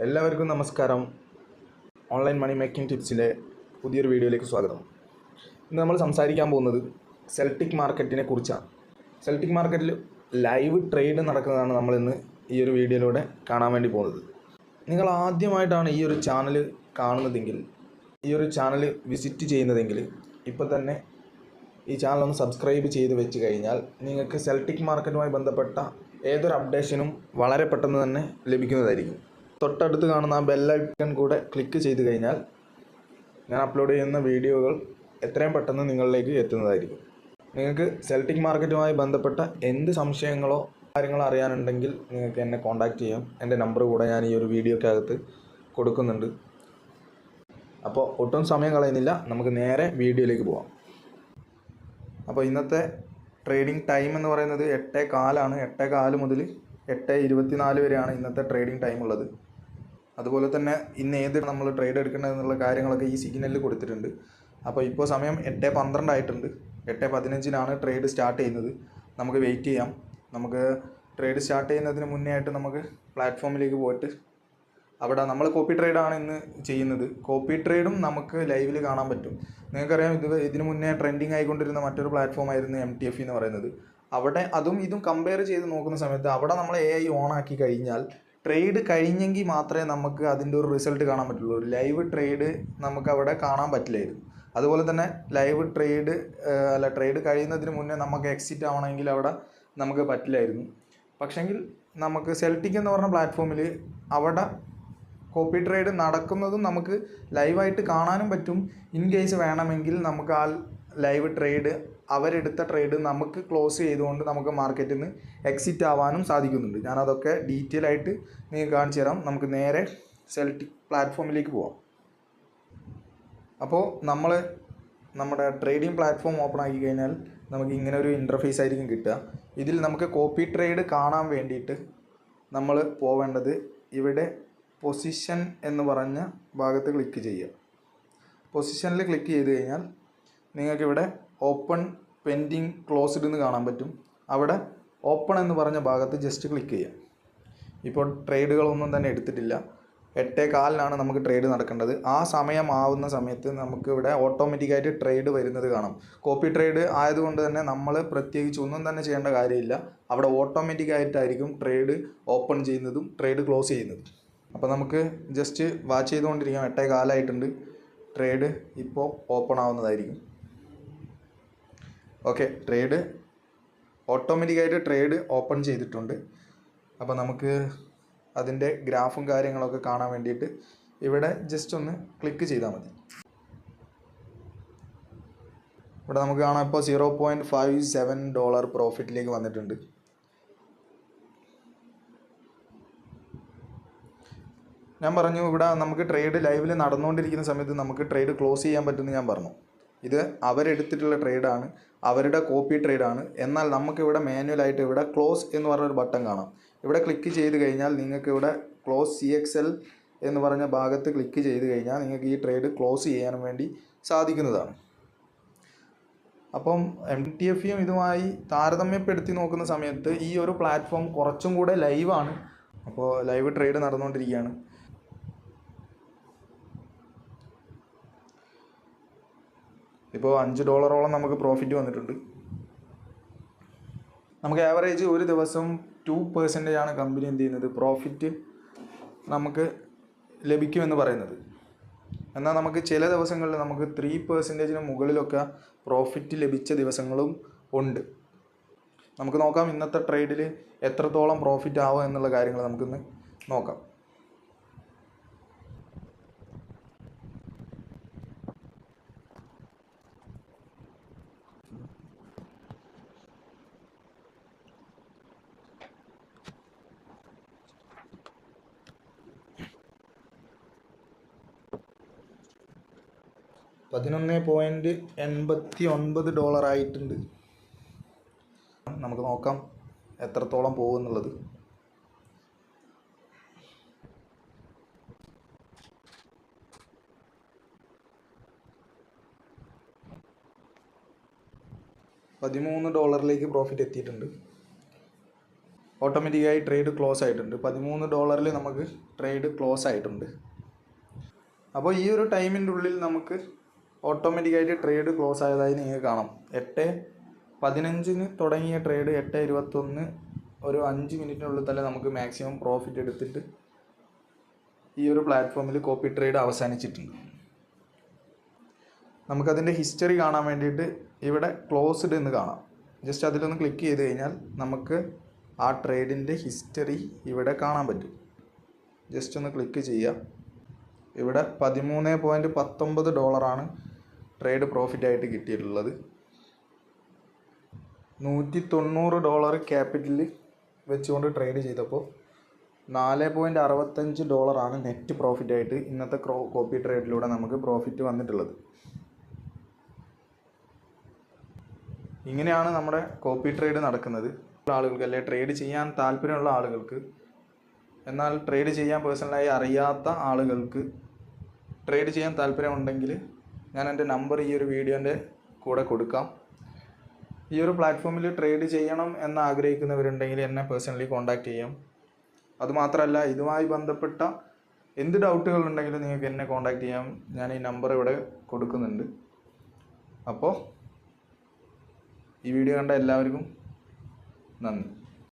എല്ലാവർക്കും നമസ്കാരം. ഓൺലൈൻ മണി മേക്കിംഗ് ടിപ്സിലെ പുതിയൊരു വീഡിയോയിലേക്ക് സ്വാഗതം. ഇന്ന് നമ്മൾ സംസാരിക്കാൻ പോകുന്നത് സെൽറ്റിക് മാർക്കറ്റിനെ കുറിച്ചാണ്. സെൽറ്റിക് മാർക്കറ്റിൽ ലൈവ് ട്രേഡ് നടക്കുന്നതാണ് നമ്മളിന്ന് ഈ ഒരു വീഡിയോയിലൂടെ കാണാൻ വേണ്ടി പോകുന്നത്. നിങ്ങൾ ആദ്യമായിട്ടാണ് ഈ ഒരു ചാനൽ കാണുന്നതെങ്കിൽ, ഈ ഒരു ചാനൽ വിസിറ്റ് ചെയ്യുന്നതെങ്കിൽ ഇപ്പോൾ തന്നെ ഈ ചാനൽ ഒന്ന് സബ്സ്ക്രൈബ് ചെയ്ത് വെച്ച് കഴിഞ്ഞാൽ നിങ്ങൾക്ക് സെൽറ്റിക് മാർക്കറ്റുമായി ബന്ധപ്പെട്ട ഏതൊരു അപ്ഡേഷനും വളരെ പെട്ടെന്ന് തന്നെ ലഭിക്കുന്നതായിരിക്കും. തൊട്ടടുത്ത് കാണുന്ന ആ ബെല്ലൈക്കൺ കൂടെ ക്ലിക്ക് ചെയ്ത് കഴിഞ്ഞാൽ ഞാൻ അപ്ലോഡ് ചെയ്യുന്ന വീഡിയോകൾ എത്രയും പെട്ടെന്ന് നിങ്ങളിലേക്ക് എത്തുന്നതായിരിക്കും. നിങ്ങൾക്ക് സെൽറ്റിക് മാർക്കറ്റുമായി ബന്ധപ്പെട്ട എന്ത് സംശയങ്ങളോ കാര്യങ്ങളോ അറിയാനുണ്ടെങ്കിൽ നിങ്ങൾക്ക് എന്നെ കോൺടാക്റ്റ് ചെയ്യാം. എൻ്റെ നമ്പർ കൂടെ ഞാൻ ഈ ഒരു വീഡിയോക്കകത്ത് കൊടുക്കുന്നുണ്ട്. അപ്പോൾ ഒട്ടും സമയം കളയുന്നില്ല, നമുക്ക് നേരെ വീഡിയോയിലേക്ക് പോകാം. അപ്പോൾ ഇന്നത്തെ ട്രേഡിംഗ് ടൈം എന്ന് പറയുന്നത് 8:15 8:15 മുതൽ 8:24 വരെയാണ് ഇന്നത്തെ ട്രേഡിംഗ് ടൈം ഉള്ളത്. അതുപോലെ തന്നെ ഇന്ന് ഏത് നമ്മൾ ട്രേഡ് എടുക്കേണ്ടതെന്നുള്ള കാര്യങ്ങളൊക്കെ ഈ സിഗ്നലിൽ കൊടുത്തിട്ടുണ്ട്. അപ്പോൾ ഇപ്പോൾ സമയം 8:12 ആയിട്ടുണ്ട്. 8:15 ട്രേഡ് സ്റ്റാർട്ട് ചെയ്യുന്നത്. നമുക്ക് വെയിറ്റ് ചെയ്യാം. നമുക്ക് ട്രേഡ് സ്റ്റാർട്ട് ചെയ്യുന്നതിന് മുന്നേ ആയിട്ട് നമുക്ക് പ്ലാറ്റ്ഫോമിലേക്ക് പോയിട്ട് അവിടെ നമ്മൾ കോപ്പി ട്രേഡാണ് ഇന്ന് ചെയ്യുന്നത്. കോപ്പി ട്രേഡും നമുക്ക് ലൈവിൽ കാണാൻ പറ്റും. നിങ്ങൾക്കറിയാം, ഇതിന് മുന്നേ ട്രെൻഡിങ് ആയിക്കൊണ്ടിരുന്ന മറ്റൊരു പ്ലാറ്റ്ഫോമായിരുന്നു MTF എന്ന് പറയുന്നത്. അവിടെ അതും ഇതും കമ്പയർ ചെയ്ത് നോക്കുന്ന സമയത്ത് അവിടെ നമ്മൾ AI ഓൺ ആക്കി കഴിഞ്ഞാൽ ട്രേഡ് കഴിഞ്ഞെങ്കിൽ മാത്രമേ നമുക്ക് അതിൻ്റെ ഒരു റിസൾട്ട് കാണാൻ പറ്റുള്ളൂ. ലൈവ് ട്രേഡ് നമുക്ക് അവിടെ കാണാൻ പറ്റില്ലായിരുന്നു. അതുപോലെ തന്നെ ലൈവ് ട്രേഡ് കഴിയുന്നതിന് മുന്നേ നമുക്ക് എക്സിറ്റ് ആവണമെങ്കിൽ അവിടെ നമുക്ക് പറ്റില്ലായിരുന്നു. പക്ഷെങ്കിൽ നമുക്ക് സെൽറ്റിക് എന്ന് പറഞ്ഞ പ്ലാറ്റ്ഫോമിൽ അവിടെ കോപ്പി ട്രേഡ് നടക്കുന്നതും നമുക്ക് ലൈവായിട്ട് കാണാനും പറ്റും. ഇൻ കേസ് വേണമെങ്കിൽ നമുക്ക് ആ ലൈവ് ട്രേഡ്, അവരെടുത്ത ട്രേഡ് നമുക്ക് ക്ലോസ് ചെയ്തുകൊണ്ട് നമുക്ക് മാർക്കറ്റിൽ നിന്ന് എക്സിറ്റ് ആവാനും സാധിക്കുന്നുണ്ട്. ഞാനതൊക്കെ ഡീറ്റെയിൽ ആയിട്ട് നിങ്ങൾക്ക് കാണിച്ചു തരാം. നമുക്ക് നേരെ സെൽറ്റിക് പ്ലാറ്റ്ഫോമിലേക്ക് പോവാം. അപ്പോൾ നമ്മുടെ ട്രേഡിംഗ് പ്ലാറ്റ്ഫോം ഓപ്പൺ ആക്കി കഴിഞ്ഞാൽ നമുക്ക് ഇങ്ങനെ ഒരു ഇൻ്റർഫേസ് ആയിരിക്കും കിട്ടുക. ഇതിൽ നമുക്ക് കോപ്പി ട്രേഡ് കാണാൻ വേണ്ടിയിട്ട് നമ്മൾ പോവേണ്ടത് ഇവിടെ പൊസിഷൻ എന്ന് പറഞ്ഞ ഭാഗത്ത് ക്ലിക്ക് ചെയ്യുക. പൊസിഷനിൽ ക്ലിക്ക് ചെയ്ത് കഴിഞ്ഞാൽ നിങ്ങൾക്കിവിടെ ഓപ്പൺ, പെൻഡിങ്, ക്ലോസ്ഡ് എന്ന് കാണാൻ പറ്റും. അവിടെ ഓപ്പൺ എന്ന് പറഞ്ഞ ഭാഗത്ത് ജസ്റ്റ് ക്ലിക്ക് ചെയ്യുക. ഇപ്പോൾ ട്രേഡുകളൊന്നും തന്നെ എടുത്തിട്ടില്ല. 8:15 നമുക്ക് ട്രേഡ് നടക്കേണ്ടത്. ആ സമയം ആവുന്ന സമയത്ത് നമുക്കിവിടെ ഓട്ടോമാറ്റിക്കായിട്ട് ട്രേഡ് വരുന്നത് കാണാം. കോപ്പി ട്രേഡ് ആയതുകൊണ്ട് തന്നെ നമ്മൾ പ്രത്യേകിച്ച് ഒന്നും തന്നെ ചെയ്യേണ്ട കാര്യമില്ല. അവിടെ ഓട്ടോമാറ്റിക്കായിട്ടായിരിക്കും ട്രേഡ് ഓപ്പൺ ചെയ്യുന്നതും ട്രേഡ് ക്ലോസ് ചെയ്യുന്നതും. അപ്പോൾ നമുക്ക് ജസ്റ്റ് വാച്ച് ചെയ്തുകൊണ്ടിരിക്കാം. 8:15 ആയിട്ടുണ്ട്. ട്രേഡ് ഇപ്പോൾ ഓപ്പൺ ആവുന്നതായിരിക്കും. ഓക്കെ, ട്രേഡ് ഓട്ടോമാറ്റിക്കായിട്ട് ട്രേഡ് ഓപ്പൺ ചെയ്തിട്ടുണ്ട്. അപ്പോൾ നമുക്ക് അതിൻ്റെ ഗ്രാഫും കാര്യങ്ങളൊക്കെ കാണാൻ വേണ്ടിയിട്ട് ഇവിടെ ജസ്റ്റ് ഒന്ന് ക്ലിക്ക് ചെയ്താൽ മതി. ഇവിടെ നമുക്ക് കാണാം, ഇപ്പോൾ $0.57 പ്രോഫിറ്റിലേക്ക് വന്നിട്ടുണ്ട്. ഞാൻ പറഞ്ഞു, ഇവിടെ നമുക്ക് ട്രേഡ് ലൈവിൽ നടന്നുകൊണ്ടിരിക്കുന്ന സമയത്ത് നമുക്ക് ട്രേഡ് ക്ലോസ് ചെയ്യാൻ പറ്റുമെന്ന് ഞാൻ പറഞ്ഞു. ഇത് അവരെടുത്തിട്ടുള്ള ട്രേഡാണ്, അവരുടെ കോപ്പി ട്രേഡാണ്. എന്നാൽ നമുക്കിവിടെ മാനുവലായിട്ട് ഇവിടെ ക്ലോസ് എന്ന് പറഞ്ഞൊരു ബട്ടൺ കാണാം. ഇവിടെ ക്ലിക്ക് ചെയ്ത് കഴിഞ്ഞാൽ നിങ്ങൾക്ക് ഇവിടെ ക്ലോസ് CXL എന്ന് പറഞ്ഞ ഭാഗത്ത് ക്ലിക്ക് ചെയ്ത് കഴിഞ്ഞാൽ നിങ്ങൾക്ക് ഈ ട്രേഡ് ക്ലോസ് ചെയ്യാനും വേണ്ടി സാധിക്കുന്നതാണ്. അപ്പം MTFയും ഇതുമായി താരതമ്യപ്പെടുത്തി നോക്കുന്ന സമയത്ത് ഈ ഒരു പ്ലാറ്റ്ഫോം കുറച്ചും കൂടെ ലൈവാണ്. അപ്പോൾ ലൈവ് ട്രേഡ് നടന്നുകൊണ്ടിരിക്കുകയാണ്. ഇപ്പോൾ $5 നമുക്ക് പ്രോഫിറ്റ് വന്നിട്ടുണ്ട്. നമുക്ക് ആവറേജ് ഒരു ദിവസം 2% കമ്പനി എന്ത് ചെയ്യുന്നത്, പ്രോഫിറ്റ് നമുക്ക് ലഭിക്കുമെന്ന് പറയുന്നത്. എന്നാൽ നമുക്ക് ചില ദിവസങ്ങളിൽ നമുക്ക് 3%-ന് മുകളിലൊക്കെ പ്രോഫിറ്റ് ലഭിച്ച ദിവസങ്ങളും ഉണ്ട്. നമുക്ക് നോക്കാം ഇന്നത്തെ ട്രേഡിൽ എത്രത്തോളം പ്രോഫിറ്റ് ആവും എന്നുള്ള കാര്യങ്ങൾ നമുക്കിന്ന് നോക്കാം. $11.89 ആയിട്ടുണ്ട്. നമുക്ക് നോക്കാം എത്രത്തോളം പോകുമെന്നുള്ളത്. $13 പ്രോഫിറ്റ് എത്തിയിട്ടുണ്ട്. ഓട്ടോമാറ്റിക്കായി ട്രേഡ് ക്ലോസ് ആയിട്ടുണ്ട്. $13 നമുക്ക് ട്രേഡ് ക്ലോസ് ആയിട്ടുണ്ട്. അപ്പോൾ ഈ ഒരു ടൈമിൻ്റെ ഉള്ളിൽ നമുക്ക് ഓട്ടോമാറ്റിക്കായിട്ട് ട്രേഡ് ക്ലോസ് ആയതായി നിങ്ങൾക്ക് കാണാം. 8:15 തുടങ്ങിയ ട്രേഡ് 8:21 ഒരു 5 മിനിറ്റിനുള്ളിൽ തന്നെ നമുക്ക് മാക്സിമം പ്രോഫിറ്റ് എടുത്തിട്ട് ഈ ഒരു പ്ലാറ്റ്ഫോമിൽ കോപ്പി ട്രേഡ് അവസാനിച്ചിട്ടുണ്ട്. നമുക്കതിൻ്റെ ഹിസ്റ്ററി കാണാൻ വേണ്ടിയിട്ട് ഇവിടെ ക്ലോസ്ഡ് എന്ന് കാണാം. ജസ്റ്റ് അതിലൊന്ന് ക്ലിക്ക് ചെയ്ത് കഴിഞ്ഞാൽ നമുക്ക് ആ ട്രേഡിൻ്റെ ഹിസ്റ്ററി ഇവിടെ കാണാൻ പറ്റും. ജസ്റ്റ് ഒന്ന് ക്ലിക്ക് ചെയ്യുക. ഇവിടെ $13.19 ട്രേഡ് പ്രോഫിറ്റായിട്ട് കിട്ടിയിട്ടുള്ളത്. $190 ക്യാപിറ്റൽ വെച്ചുകൊണ്ട് ട്രേഡ് ചെയ്തപ്പോൾ $4.65 നെറ്റ് പ്രോഫിറ്റായിട്ട് ഇന്നത്തെ കോപ്പി ട്രേഡിലൂടെ നമുക്ക് പ്രോഫിറ്റ് വന്നിട്ടുള്ളത്. ഇങ്ങനെയാണ് നമ്മുടെ കോപ്പി ട്രേഡ് നടക്കുന്നത്. ആളുകൾക്ക് അല്ലെ ട്രേഡ് ചെയ്യാൻ താല്പര്യമുള്ള ആളുകൾക്ക്, എന്നാൽ ട്രേഡ് ചെയ്യാൻ പേഴ്സണലായി അറിയാത്ത ആളുകൾക്ക് ട്രേഡ് ചെയ്യാൻ താല്പര്യമുണ്ടെങ്കിൽ ഞാൻ എൻ്റെ നമ്പർ ഈ ഒരു വീഡിയോൻ്റെ കൂടെ കൊടുക്കാം. ഈ ഒരു പ്ലാറ്റ്ഫോമിൽ ട്രേഡ് ചെയ്യണം എന്ന് ആഗ്രഹിക്കുന്നവരുണ്ടെങ്കിൽ എന്നെ പേഴ്സണലി കോൺടാക്റ്റ് ചെയ്യാം. അതുമാത്രമല്ല, ഇതുമായി ബന്ധപ്പെട്ട എന്ത് ഡൗട്ടുകൾ ഉണ്ടെങ്കിലും നിങ്ങൾക്ക് എന്നെ കോൺടാക്റ്റ് ചെയ്യാം. ഞാൻ ഈ നമ്പർ ഇവിടെ കൊടുക്കുന്നുണ്ട്. അപ്പോൾ ഈ വീഡിയോ കണ്ട എല്ലാവർക്കും നന്ദി.